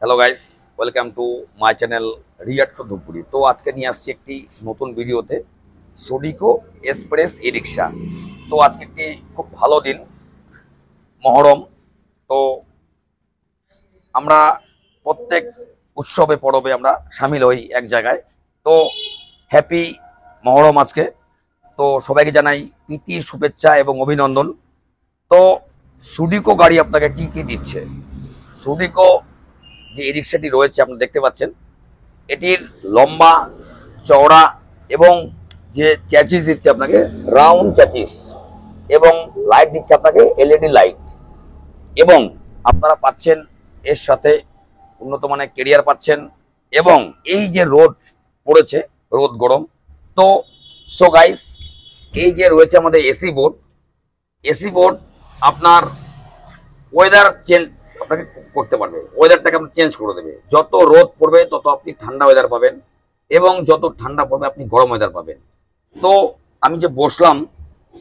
Hello guys, welcome to my channel Riyat Dhupguri. তো আজকে নিয়ে আসছি একটি নতুন ভিডিওতে সুডিকো এক্সপ্রেস ই রিক্সা। তো আজকে একটি খুব ভালো দিন, মহরম। তো আমরা প্রত্যেক উৎসবে পরবে আমরা সামিল হই এক জায়গায়। তো হ্যাপি মহরম আজকে। তো সবাইকে জানাই প্রীতি, শুভেচ্ছা এবং অভিনন্দন। তো সুডিকো গাড়ি আপনাকে কি কি দিচ্ছে? সুডিকো যে ই রিক্সাটি রয়েছে আপনারা দেখতে পাচ্ছেন, এটির লম্বা, চওড়া এবং যে চ্যাচিস দিচ্ছে আপনাকে রাউন্ড চ্যাচিস, এবং লাইট দিচ্ছে আপনাকে এলইডি লাইট, এবং আপনারা পাচ্ছেন এর সাথে উন্নত মানের কেরিয়ার পাচ্ছেন। এবং এই যে রোদ পড়েছে, রোদ গরম, তো সো গাইস, এই যে রয়েছে আমাদের এসি বোর্ড আপনার ওয়েদার চেঞ্জ আপনাকে করতে পারবে, ওয়েদারটাকে আপনার চেঞ্জ করে দেবে। যত রোদ পড়বে তত আপনি ঠান্ডা ওয়েদার পাবেন, এবং যত ঠান্ডা পড়বে আপনি গরম ওয়েদার পাবেন। তো আমি যে বসলাম,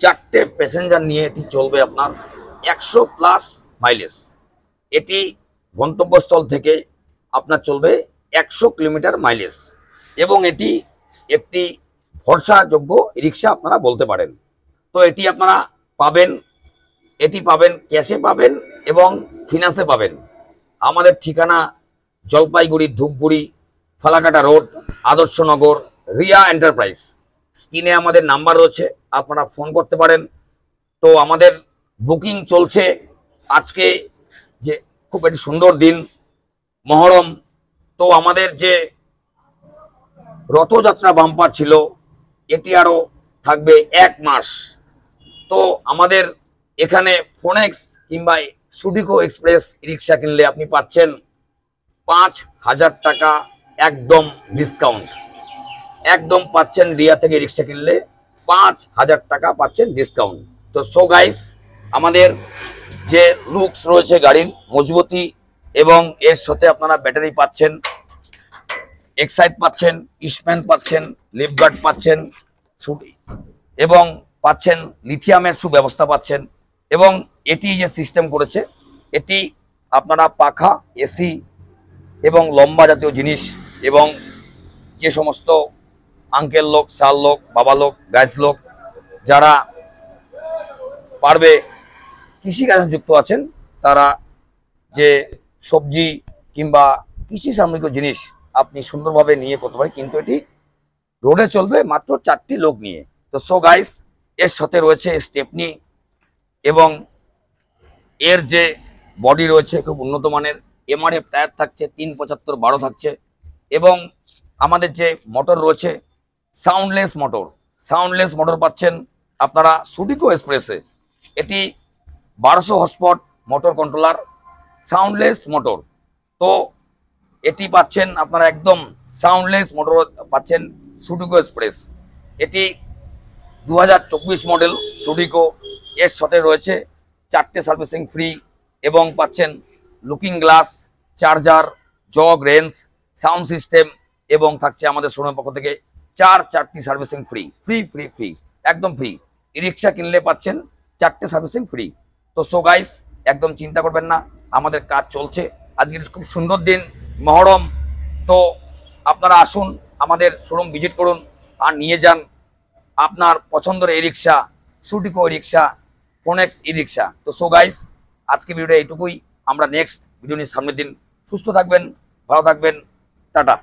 4টে প্যাসেঞ্জার নিয়ে এটি চলবে আপনার 100+ মাইলেজ। এটি গন্তব্যস্থল থেকে আপনার চলবে 100 কিলোমিটার মাইলেজ, এবং এটি একটি ভরসাযোগ্য রিক্সা আপনারা বলতে পারেন। তো এটি আপনারা পাবেন, ক্যাশে পাবেন এবং ফিনান্সে পাবেন। আমাদের ঠিকানা জলপাইগুড়ি, ধূপগুড়ি, ফালাকাটা রোড, আদর্শনগর, রিয়া এন্টারপ্রাইজ। স্ক্রিনে আমাদের নাম্বার রয়েছে, আপনারা ফোন করতে পারেন। তো আমাদের বুকিং চলছে। আজকে যে খুব একটি সুন্দর দিন, মহরম। তো আমাদের যে রথযাত্রা বাম্পার ছিল, এটি আরও থাকবে 1 মাস। তো আমাদের এখানে ফোনেক্স কিংবা সুডিকো এক্সপ্রেস রিক্সা কিনলে আপনি পাচ্ছেন 5,000 টাকা একদম ডিসকাউন্ট। একদম পাচ্ছেন, রিয়া থেকে রিক্সা কিনলে 5,000 টাকা পাচ্ছেন ডিসকাউন্ট। তো সো গাইস, আমাদের যে লুকস রয়েছে গাড়ির মজবুতি, এবং এর সাথে আপনারা ব্যাটারি পাচ্ছেন, এক্সাইট পাচ্ছেন, ইস্টম্যান পাচ্ছেন, লিফগার্ড পাচ্ছেন, এবং পাচ্ছেন লিথিয়ামের সুব্যবস্থা পাচ্ছেন। এবং এটি যে সিস্টেম করেছে, এটি আপনারা পাখা, এসি এবং লম্বা জাতীয় জিনিস, এবং যে সমস্ত আঙ্কেল লোক, শাল লোক, বাবা লোক, গাইস লোক যারা পারবে কৃষিকাজে যুক্ত আছেন, তারা যে সবজি কিংবা কৃষি সামগ্রিক জিনিস আপনি সুন্দরভাবে নিয়ে করতে পারেন, কিন্তু এটি রোডে চলবে মাত্র 4টি লোক নিয়ে। তো সো গাইস, এর সাথে রয়েছে স্টেপনি, এবং এর যে বডি রয়েছে খুব উন্নত মানের। এমআরএফ টায়ার থাকছে, 375/12 থাকছে। এবং আমাদের যে মোটর রয়েছে, সাউন্ডলেস মোটর পাচ্ছেন আপনারা সুডিকো এক্সপ্রেসে। এটি 1200 horsepower motor controller, soundless motor. তো এটি পাচ্ছেন আপনারা একদম সাউন্ডলেস মোটর পাচ্ছেন সুডিকো এক্সপ্রেস। এটি 2024 মডেল সুডিকো। এর সাথে রয়েছে 4টে সার্ভিসিং ফ্রি, এবং পাচ্ছেন looking glass, charger, jug range, sound system, এবং থাকছে আমাদের শোরুমের পক্ষ থেকে 4টি সার্ভিসিং ফ্রি, একদম ফ্রি। ই রিক্সা কিনলে পাচ্ছেন 4টে সার্ভিসিং ফ্রি। তো সো গাইস, একদম চিন্তা করবেন না, আমাদের কাজ চলছে। আজকে খুব সুন্দর দিন, মহরম। তো আপনারা আসুন, আমাদের শোরুম ভিজিট করুন, আর নিয়ে যান আপনার পছন্দের ই রিক্সা, সুডিকো ই রিক্সা, ফোনেক্স ই রিক্সা। তো সো গাইস, আজকে ভিডিওটা এইটুকুই। আমরা নেক্সট ভিডিও নিয়ে সামনের দিন। সুস্থ থাকবেন, ভালো থাকবেন, টাটা।